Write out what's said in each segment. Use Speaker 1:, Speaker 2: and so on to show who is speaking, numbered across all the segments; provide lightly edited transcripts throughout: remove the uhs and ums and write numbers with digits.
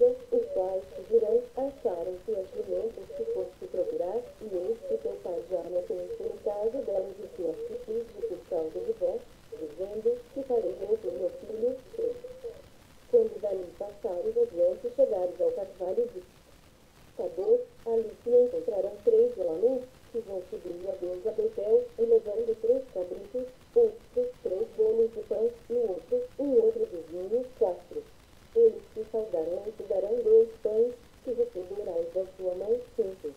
Speaker 1: os quais dirão acharam que as jumentas que foste procurar, e eis que teu pai já não pensa no caso delas e que as de por causa de vós, dizendo que farei eu por meu filho 3. Quando dali passares adiante, chegares ao carvalho de Tabor, ali se encontrarão 3 homens que vão subindo a Deus a Betel e levando 3 cabritos, outros 3 bolos de pão e outro odre de vinho, 4. Eles te saudarão e te darão 2 pães que receberás da sua mão, 5.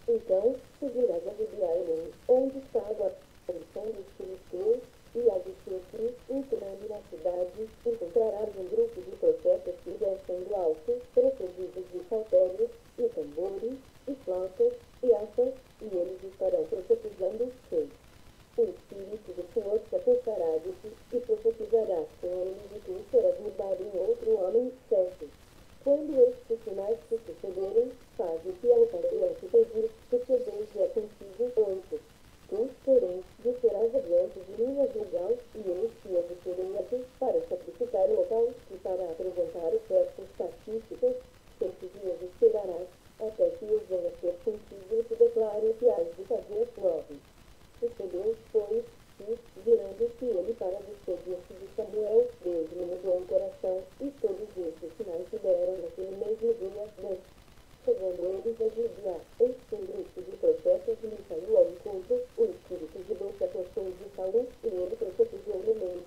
Speaker 1: Então subirás a Gibeá, onde está a porção dos filisteus, e ao descer entrando na cidade, encontrarás um grupo de profetas que descem do alto, precedidos de saltérios, e tambores, e flautas, e harpas, e eles estarão profetizando 6. O Espírito do Senhor se apossará de ti, e profetizarás com eles, e tu serás mudado em outro homem, 7. Quando estes sinais te sucederem, faz o que a ocasião te pedir, que te deixe contigo, 8. Tu, porém, descerás adiante de mim a Gilgal, e eis que eu descerei a ti, para sacrificar o holocausto e para apresentar ofertas pacíficas, 7 dias esperarás, até que eu venha ter contigo e te declare o que hás de fazer, 9. Sucedeu, pois, que, virando que ele para despedir-se de Samuel, Deus lhe mudou o coração, e todos estes sinais se deram naquele mesmo dia, 10. Chegando eles a Gibeá, eis que um grupo de profetas lhe saiu ao encontro, o espírito de Deus se apossou de Saul, e ele profetizou no meio deles.